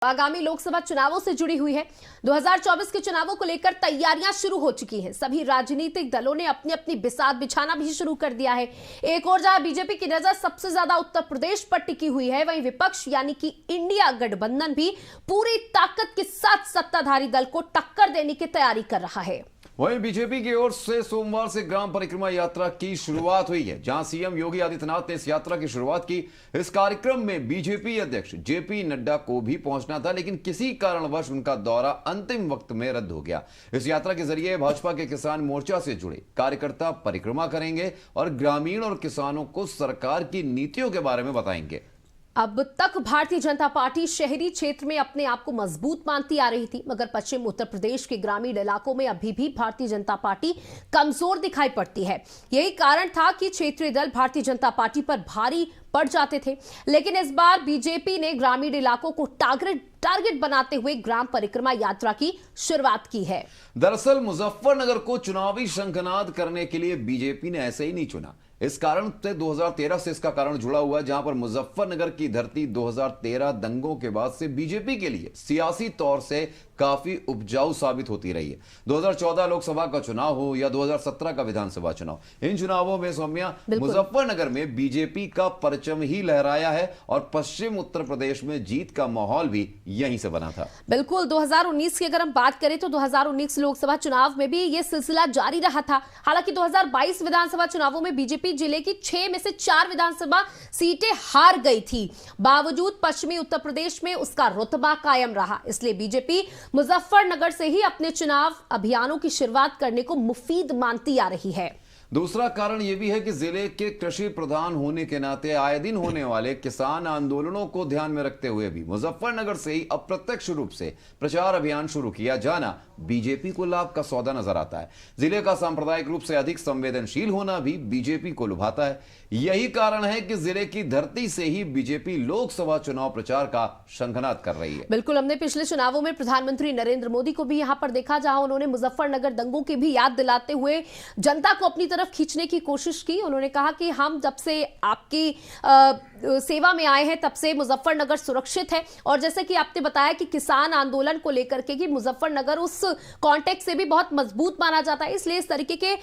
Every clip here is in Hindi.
आगामी लोकसभा चुनावों से जुड़ी हुई है। 2024 के चुनावों को लेकर तैयारियां शुरू हो चुकी हैं। सभी राजनीतिक दलों ने अपनी अपनी बिसात बिछाना भी शुरू कर दिया है। एक और जहां बीजेपी की नजर सबसे ज्यादा उत्तर प्रदेश पर टिकी हुई है, वहीं विपक्ष यानी कि इंडिया गठबंधन भी पूरी ताकत के साथ सत्ताधारी दल को टक्कर देने की तैयारी कर रहा है। वहीं बीजेपी की ओर से सोमवार से ग्राम परिक्रमा यात्रा की शुरुआत हुई है, जहां सीएम योगी आदित्यनाथ ने इस यात्रा की शुरुआत की। इस कार्यक्रम में बीजेपी अध्यक्ष जेपी नड्डा को भी पहुंचना था, लेकिन किसी कारणवश उनका दौरा अंतिम वक्त में रद्द हो गया। इस यात्रा के जरिए भाजपा के किसान मोर्चा से जुड़े कार्यकर्ता परिक्रमा करेंगे और ग्रामीण और किसानों को सरकार की नीतियों के बारे में बताएंगे। अब तक भारतीय जनता पार्टी शहरी क्षेत्र में अपने आप को मजबूत मानती आ रही थी, मगर पश्चिम उत्तर प्रदेश के ग्रामीण इलाकों में अभी भी भारतीय जनता पार्टी कमजोर दिखाई पड़ती है। यही कारण था कि क्षेत्रीय दल भारतीय जनता पार्टी पर भारी पड़ जाते थे, लेकिन इस बार बीजेपी ने ग्रामीण इलाकों को टारगेट बनाते हुए ग्राम परिक्रमा यात्रा की शुरुआत की है। दरअसल मुजफ्फरनगर को चुनावी शंखनाद करने के लिए बीजेपी ने ऐसे ही नहीं चुना। इस कारण से 2013 से इसका कारण जुड़ा हुआ है, जहां पर मुजफ्फरनगर की धरती 2013 दंगों के बाद से बीजेपी के लिए सियासी तौर से काफी उपजाऊ साबित होती रही है। 2014 लोकसभा का चुनाव हो या 2017 का विधानसभा चुनाव, इन चुनावों में सौम्या मुजफ्फरनगर में बीजेपी का परचम ही लहराया है और पश्चिम उत्तर प्रदेश में जीत का माहौल भी यहीं से बना था। बिल्कुल, 2019 की अगर हम बात करें तो 2019 लोकसभा चुनाव में भी यह सिलसिला जारी रहा था। हालांकि 2022 विधानसभा चुनावों में बीजेपी जिले की 6 में से 4 विधानसभा सीटें हार गई थी। बावजूद पश्चिमी उत्तर प्रदेश में उसका रुतबा कायम रहा। इसलिए बीजेपी मुजफ्फरनगर से ही अपने चुनाव अभियानों की शुरुआत करने को मुफीद मानती आ रही है। दूसरा कारण यह भी है कि जिले के कृषि प्रधान होने के नाते आए दिन होने वाले किसान आंदोलनों को ध्यान में रखते हुए भी मुजफ्फरनगर से ही अप्रत्यक्ष रूप से प्रचार अभियान शुरू किया जाना बीजेपी को लाभ का सौदा नजर आता है। जिले का सांप्रदायिक रूप से अधिक संवेदनशील होना भी बीजेपी को लुभाता है। यही कारण है कि जिले की धरती से ही बीजेपी लोकसभा चुनाव प्रचार का शंखनाद कर रही है। बिल्कुल, हमने पिछले चुनावों में प्रधानमंत्री नरेंद्र मोदी को भी यहां पर देखा, जहां उन्होंने मुजफ्फरनगर दंगों की भी याद दिलाते हुए जनता को अपनी तरफ खींचने की कोशिश की। उन्होंने कहा कि हम जब से आपकी सेवा में आए हैं तब से मुजफ्फरनगर सुरक्षित है। और जैसे कि आपने बताया कि किसान आंदोलन को लेकर के कि मुजफ्फरनगर उस कॉन्टेक्स्ट से भी बहुत मजबूत माना जाता है, इसलिए इस तरीके के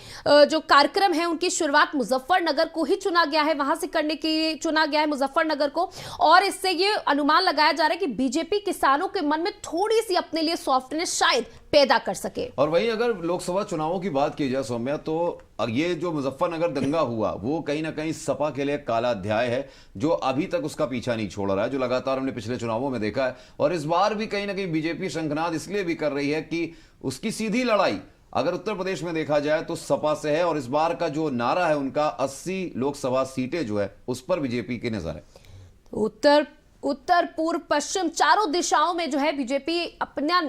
जो कार्यक्रम है उनकी शुरुआत मुजफ्फरनगर को ही चुना गया है, वहां से करने की चुना गया है मुजफ्फरनगर को। और इससे ये अनुमान लगाया जा रहा है कि बीजेपी किसानों के मन में थोड़ी सी अपने लिए सॉफ्टनेस शायद पैदा कर सके। और वहीं अगर लोकसभा चुनावों की बात की जाए सौम्या, तो ये जो मुजफ्फरनगर दंगा हुआ वो कहीं ना कहीं सपा के लिए काला अध्याय है, जो अभी तक उसका पीछा नहीं छोड़ रहा है, जो लगातार हमने पिछले चुनावों में देखा है। और इस बार भी कहीं ना कहीं बीजेपी शंखनाद इसलिए भी कर रही है कि उसकी सीधी लड़ाई अगर उत्तर प्रदेश में देखा जाए तो सपा से है, और इस बार का जो नारा है उनका 80 लोकसभा सीटें जो है उस पर बीजेपी की नजर है। उत्तर पूर्व पश्चिम चारों दिशाओं में जो है बीजेपी अपना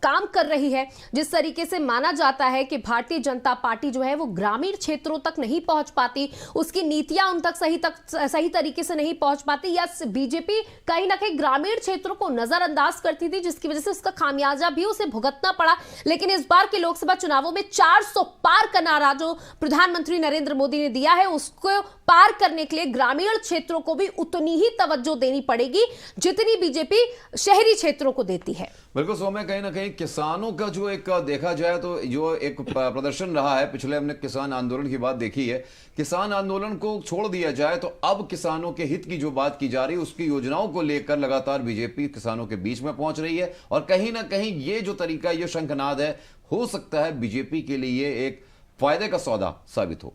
काम कर रही है। जिस तरीके से माना जाता है कि भारतीय जनता पार्टी जो है वो ग्रामीण क्षेत्रों तक नहीं पहुंच पाती, उसकी नीतियां उन तक सही तरीके से नहीं पहुंच पाती, या बीजेपी कहीं ना कहीं ग्रामीण क्षेत्रों को नजरअंदाज करती थी, जिसकी वजह से उसका खामियाजा भी उसे भुगतना पड़ा। लेकिन इस बार के लोकसभा चुनावों में 400 पार का नारा जो प्रधानमंत्री नरेंद्र मोदी ने दिया है, उसको पार करने के लिए ग्रामीण क्षेत्रों को भी उतनी ही तवज्जो देनी पड़ेगी जितनी बीजेपी शहरी क्षेत्रों को देती है। बिल्कुल सौम्य, कहीं ना कहीं किसानों का जो एक देखा जाए तो जो एक प्रदर्शन रहा है, पिछले हमने किसान आंदोलन की बात देखी है, किसान आंदोलन को छोड़ दिया जाए तो अब किसानों के हित की जो बात की जा रही है उसकी योजनाओं को लेकर लगातार बीजेपी किसानों के बीच में पहुंच रही है। और कहीं ना कहीं ये जो तरीका, ये शंखनाद है, हो सकता है बीजेपी के लिए एक फायदे का सौदा साबित हो।